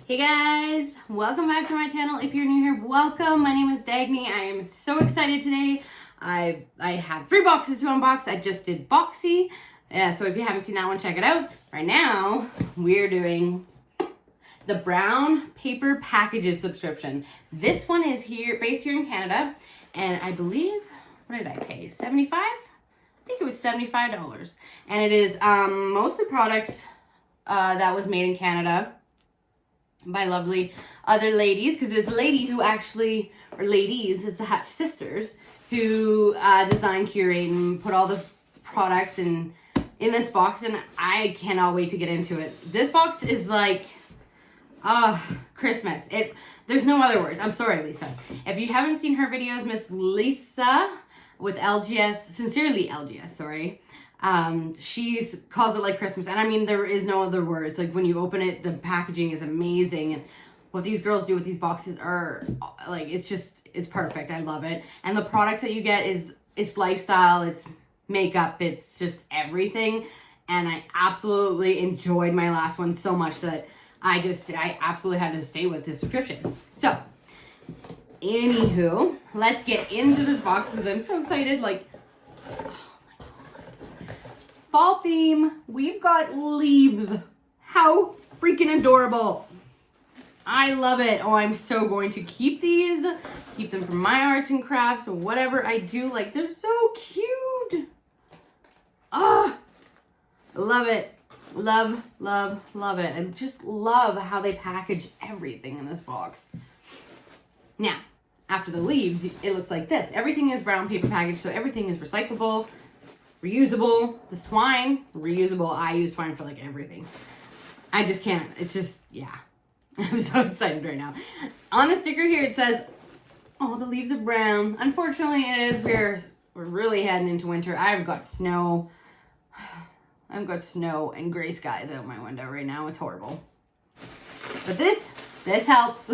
Hey guys, welcome back to my channel. If you're new here, welcome. My name is Dagny. I am so excited today. I have 3 boxes to unbox. I just did Boxy. So if you haven't seen that one, check it out. Right now, we're doing the brown paper packages subscription. This one is based here in Canada, and I believe, what did I pay? 75? I think it was $75. And it is mostly products that was made in Canada by lovely other ladies, because it's a lady who actually, or ladies, it's the Hutch sisters who design, curate, and put all the products in this box, and I cannot wait to get into it. This box is like Christmas. There's no other words. I'm sorry, Lisa. If you haven't seen her videos, Miss Lisa with LGS, sincerely LGS, sorry. She's calls it like Christmas, and I mean, there is no other words. Like, when you open it, the packaging is amazing, and what these girls do with these boxes are like, it's perfect. I love it. And the products that you get is lifestyle, it's makeup, it's just everything. And I absolutely enjoyed my last one so much that I absolutely had to stay with this subscription. So anywho, let's get into this box because I'm so excited. Like, fall theme, we've got leaves. How freaking adorable. I love it. Oh, I'm so going to keep these, keep them for my arts and crafts or whatever I do. Like, they're so cute. Ah, love it. Love, love, love it. I just love how they package everything in this box. Now, after the leaves, it looks like this. Everything is brown paper package, so everything is recyclable, reusable. This twine, reusable. I use twine for like everything. I just can't. It's just, yeah. I'm so excited right now. On the sticker here, it says, oh, the leaves are brown. Unfortunately, it is. We're really heading into winter. I've got snow. I've got snow and gray skies out my window right now. It's horrible. But this helps.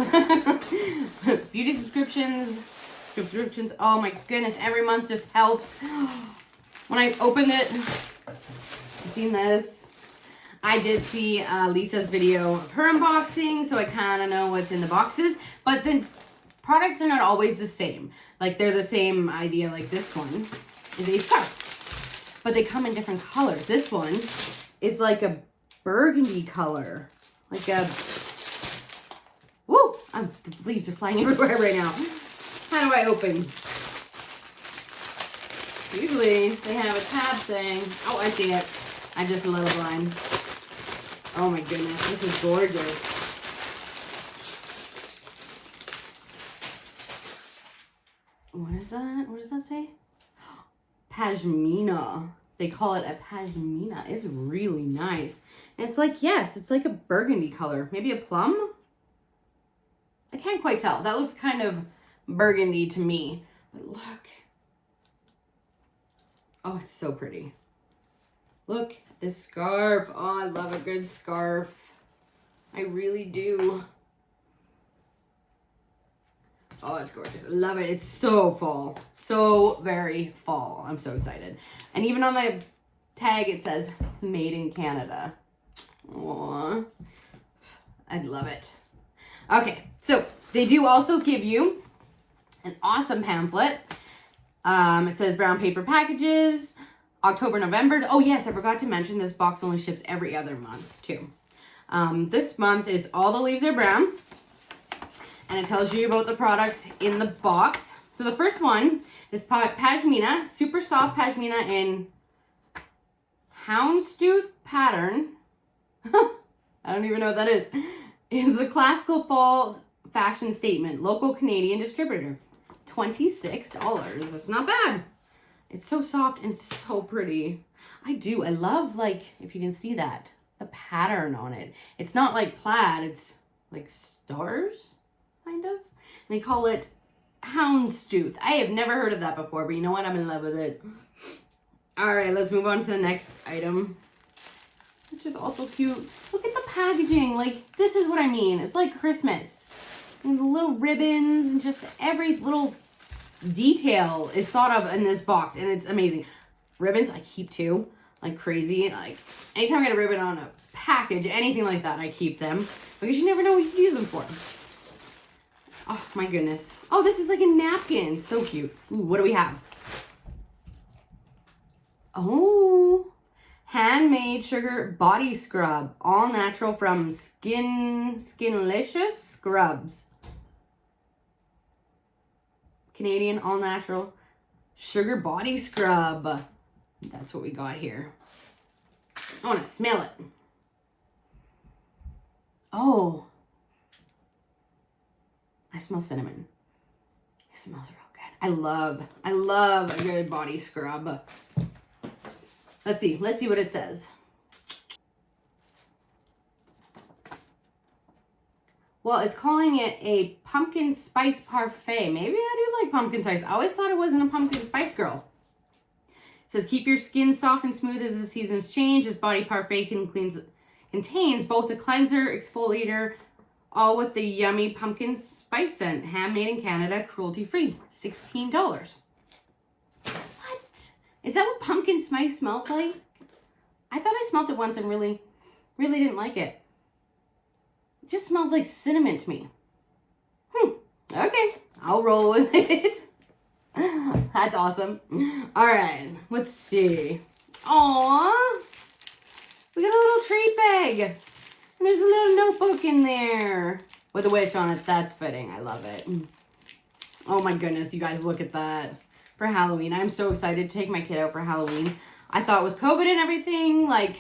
Beauty subscriptions. Oh my goodness. Every month just helps. When I opened it, I've seen this. I did see Lisa's video of her unboxing, so I kind of know what's in the boxes. But the products are not always the same. Like, they're the same idea. Like, this one is a scarf, but they come in different colors. This one is like a burgundy color. Like a, woo! The leaves are flying everywhere right now. How do I open? Usually they have a tab thing. Oh, I see it. I'm just a little blind. Oh my goodness, this is gorgeous. What is that? What does that say? Pashmina. They call it a pashmina. It's really nice. And it's like, yes, it's like a burgundy color. Maybe a plum? I can't quite tell. That looks kind of burgundy to me. But look. Oh, it's so pretty. Look at this scarf. Oh, I love a good scarf. I really do. Oh, it's gorgeous. I love it. It's so fall. So very fall. I'm so excited. And even on the tag, it says made in Canada. Aww. I love it. Okay, so they do also give you an awesome pamphlet. It says brown paper packages, October, November. Oh yes, I forgot to mention this box only ships every other month too. This month is all the leaves are brown, and it tells you about the products in the box. So the first one is pashmina, super soft pashmina in houndstooth pattern. I don't even know what that is. It's a classical fall fashion statement, local Canadian distributor. $26. That's not bad. It's so soft and so pretty. I love, like, if you can see that, the pattern on it. It's not like plaid, it's like stars, kind of. And they call it houndstooth. I have never heard of that before, but you know what? I'm in love with it. All right, let's move on to the next item, which is also cute. Look at the packaging. Like, this is what I mean. It's like Christmas. And the little ribbons and just every little detail is thought of in this box, and it's amazing. Ribbons, I keep 2. like crazy. Like anytime I get a ribbon on a package, anything like that, I keep them because you never know what you can use them for. Oh my goodness. Oh, this is like a napkin. So cute. Ooh, what do we have? Oh, handmade sugar body scrub. All natural from Skinlicious Scrubs. Canadian all natural sugar body scrub. That's what we got here. I want to smell it. Oh, I smell cinnamon. It smells real good. I love a good body scrub. Let's see what it says. Well, it's calling it a pumpkin spice parfait. Maybe I do like pumpkin spice. I always thought it wasn't a pumpkin spice girl. It says, keep your skin soft and smooth as the seasons change. This body parfait contains both a cleanser, exfoliator, all with the yummy pumpkin spice scent. Handmade in Canada, cruelty-free. $16. What? Is that what pumpkin spice smells like? I thought I smelled it once and really didn't like it. It just smells like cinnamon to me. Okay, I'll roll with it. That's awesome. All right, let's see. Aww. We got a little treat bag. And there's a little notebook in there with a witch on it. That's fitting. I love it. Oh my goodness, you guys, look at that. For Halloween. I'm so excited to take my kid out for Halloween. I thought with COVID and everything, like,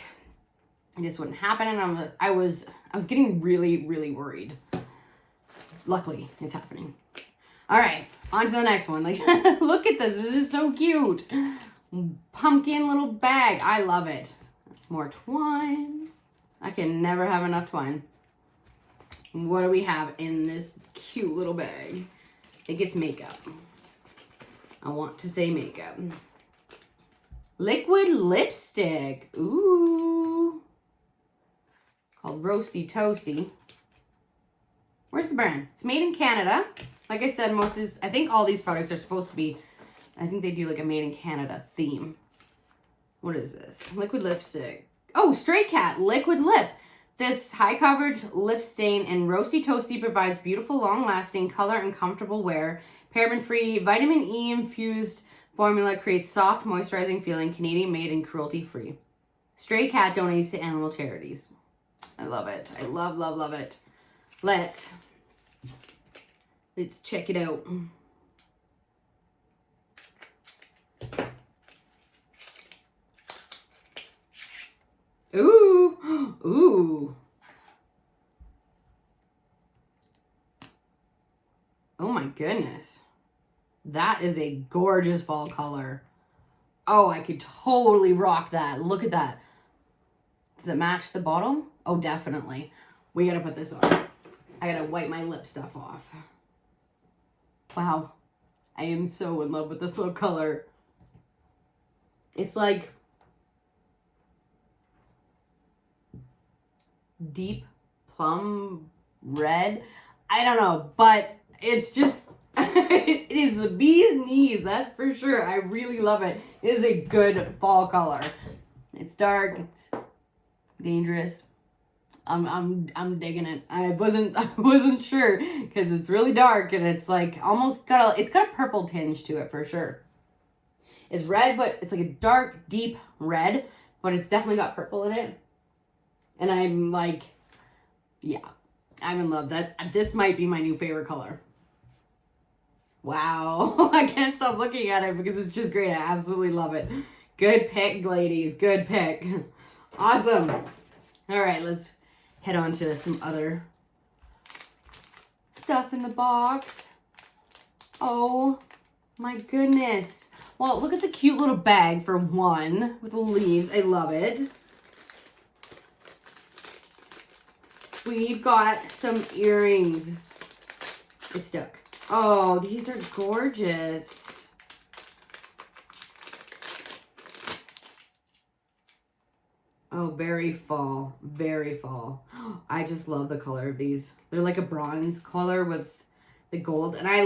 this wouldn't happen. And I was getting really worried. Luckily, it's happening. All right, on to the next one. Like, look at this. This is so cute. Pumpkin little bag. I love it. More twine. I can never have enough twine. What do we have in this cute little bag? I think it's makeup. I want to say makeup. Liquid lipstick. Ooh. Called Roasty Toasty. Where's the brand? It's made in Canada. Like I said, I think all these products are supposed to be, I think they do like a made in Canada theme. What is this? Liquid lipstick. Oh, Stray Cat Liquid Lip. This high coverage lip stain and Roasty Toasty provides beautiful, long lasting color and comfortable wear. Paraben free, vitamin E infused formula creates soft, moisturizing feeling, Canadian made and cruelty free. Stray Cat donates to animal charities. I love it. I love it. Let's check it out. Ooh, ooh. Oh my goodness. That is a gorgeous fall color. Oh, I could totally rock that. Look at that. Does it match the bottom? Oh, definitely. We gotta put this on. I gotta wipe my lip stuff off. Wow. I am so in love with this little color. It's like deep plum red. I don't know, but it's just, it is the bee's knees, that's for sure. I really love it. It is a good fall color. It's dark, it's dangerous. I'm digging it. I wasn't sure because it's really dark and it's like almost it's got a purple tinge to it for sure. It's red, but it's like a dark, deep red, but it's definitely got purple in it. And I'm like, yeah, I'm in love. This might be my new favorite color. Wow. I can't stop looking at it because it's just great. I absolutely love it. Good pick, ladies. Good pick. Awesome. All right, let's head on to some other stuff in the box. Oh my goodness. Well, look at the cute little bag for one with the leaves. I love it. We've got some earrings. It's stuck. Oh, these are gorgeous. Oh, very fall. Very fall. I just love the color of these. They're like a bronze color with the gold. And I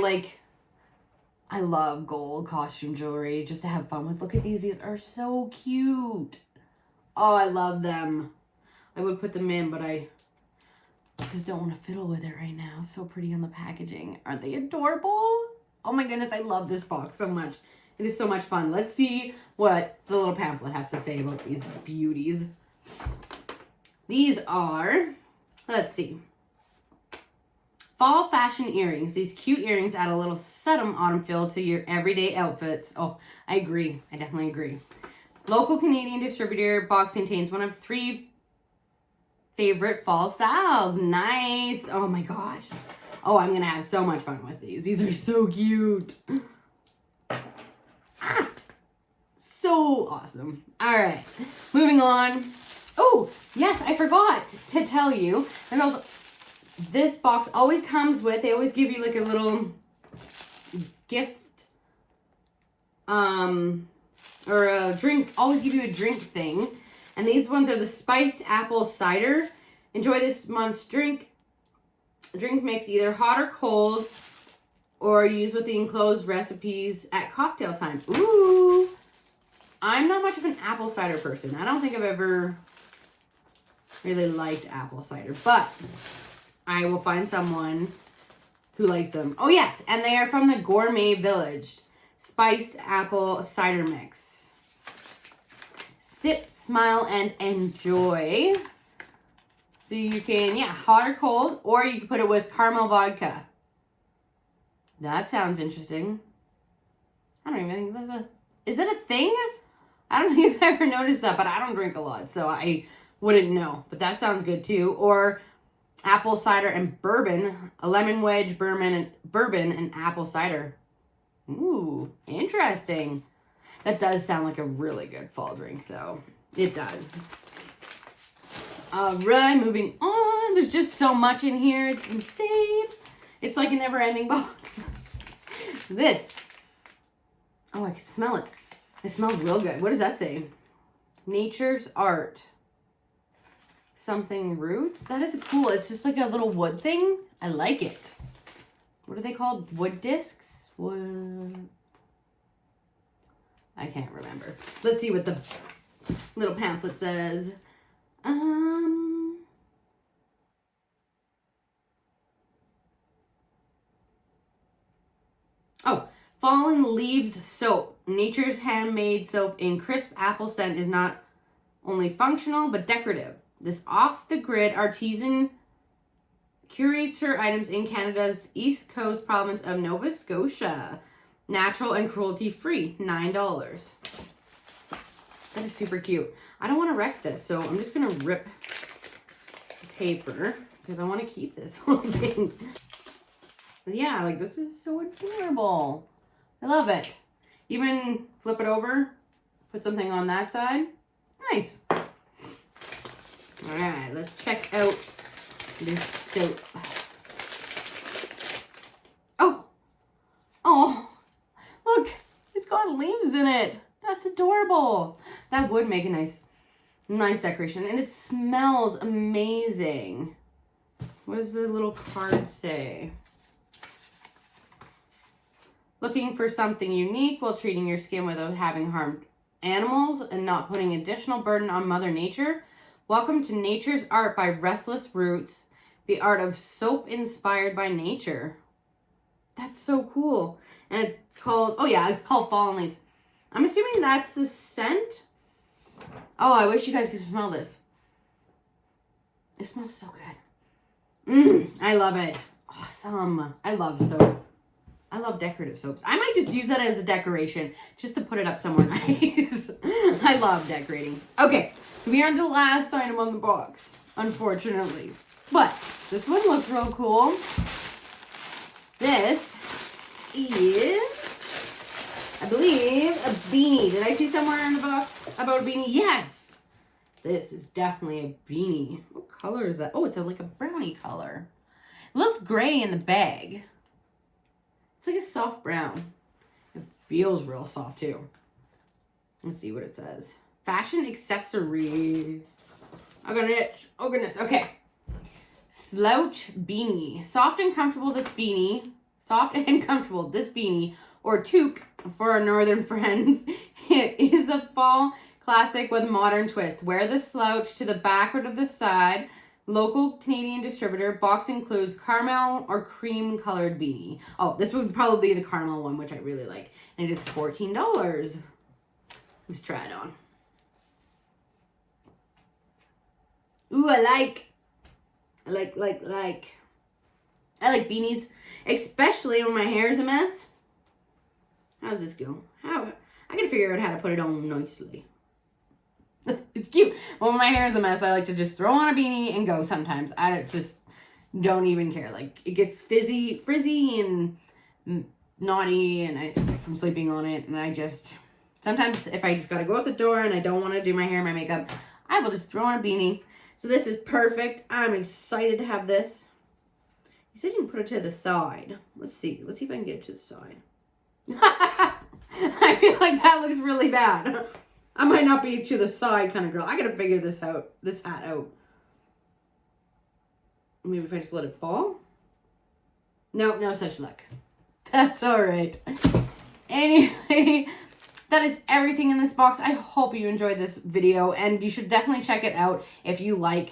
love gold costume jewelry just to have fun with. Look at these. These are so cute. Oh, I love them. I would put them in, but I just don't want to fiddle with it right now. So pretty on the packaging. Aren't they adorable? Oh my goodness, I love this box so much. It is so much fun. Let's see what the little pamphlet has to say about these beauties. These are, let's see, fall fashion earrings. These cute earrings add a little sudden autumn feel to your everyday outfits. Oh, I agree. I definitely agree. Local Canadian distributor box contains one of 3 favorite fall styles. Nice. Oh my gosh. Oh, I'm going to have so much fun with these. These are so cute. Ah, so awesome. All right. Moving on. Oh, yes, I forgot to tell you. And also, this box always comes with, they always give you like a little gift, or a drink, always give you a drink thing. And these ones are the spiced apple cider. Enjoy this month's drink mix either hot or cold, or use with the enclosed recipes at cocktail time. Ooh, I'm not much of an apple cider person. I don't think I've ever really liked apple cider, but I will find someone who likes them. Oh yes, and they are from the Gourmet Village spiced apple cider mix. Sip, smile, and enjoy. So you can, yeah, hot or cold, or you can put it with caramel vodka. That sounds interesting. I don't even think that's is it a thing? I don't think I've ever noticed that, but I don't drink a lot, so I wouldn't know. But that sounds good too. Or apple cider and bourbon, a lemon wedge, bourbon and apple cider. Ooh, interesting. That does sound like a really good fall drink, though. It does. All right, moving on. There's just so much in here. It's insane. It's like a never-ending box. This. Oh, I can smell it. It smells real good. What does that say? Nature's Art. Something roots. That is cool. It's just like a little wood thing. I like it. What are they called? Wood discs? Wood. I can't remember. Let's see what the little pamphlet says. Oh, Fallen Leaves Soap. Nature's handmade soap in crisp apple scent is not only functional, but decorative. This off-the-grid artisan curates her items in Canada's East Coast province of Nova Scotia. Natural and cruelty-free, $9. That is super cute. I don't want to wreck this, so I'm just going to rip the paper because I want to keep this whole thing. Yeah, like this is so adorable. I love it. Even flip it over, put something on that side. Nice. All right, let's check out this soap. Oh, look, it's got leaves in it. That's adorable. That would make a nice decoration, and it smells amazing. What does the little card say? Looking for something unique while treating your skin without having harmed animals and not putting additional burden on Mother Nature? Welcome to Nature's Art by Restless Roots, the art of soap inspired by nature. That's so cool. And it's called, oh yeah, it's called Fallen Leaves. I'm assuming that's the scent. Oh, I wish you guys could smell this. It smells so good. I love it. Awesome. I love soap. I love decorative soaps. I might just use that as a decoration just to put it up somewhere nice. I love decorating. Okay, so we are on to the last item on the box, unfortunately. But this one looks real cool. This is, I believe, a beanie. Did I see somewhere in the box about a beanie? Yes! This is definitely a beanie. What color is that? Oh, it's like a brownie color. It looked gray in the bag. It's like a soft brown. It feels real soft too. Let's see what it says. Fashion accessories. I got an itch. Oh goodness. Okay. Slouch Beanie. Soft and comfortable this beanie, or toque for our northern friends. It is a fall Classic with modern twist. Wear the slouch to the back or to the side. Local Canadian distributor. Box includes caramel or cream colored beanie. Oh, this would probably be the caramel one, which I really like. And it is $14. Let's try it on. Ooh, I like beanies, especially when my hair is a mess. How's this go? I gotta figure out how to put it on nicely. It's cute. When my hair is a mess, I like to just throw on a beanie and go sometimes. I just don't even care. Like, it gets frizzy and naughty, and from sleeping on it, and I just, sometimes if I just gotta go out the door and I don't want to do my hair and my makeup, I will just throw on a beanie. So this is perfect. I'm excited to have this. You said you can put it to the side. Let's see if I can get it to the side. I feel like that looks really bad. I might not be to the side kind of girl. I gotta figure this hat out. Maybe if I just let it fall. No such luck. That's all right. Anyway, that is everything in this box. I hope you enjoyed this video, and you should definitely check it out if you like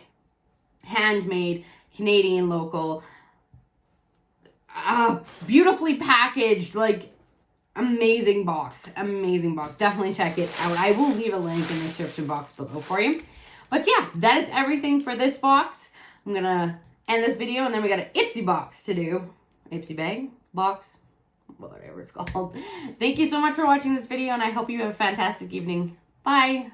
handmade, Canadian, local, beautifully packaged, like, amazing box. Definitely check it out. I will leave a link in the description box below for you. But yeah, that is everything for this box. I'm gonna end this video, and then we got an Ipsy box to do. Ipsy bag box, whatever it's called. Thank you so much for watching this video, and I hope you have a fantastic evening. Bye.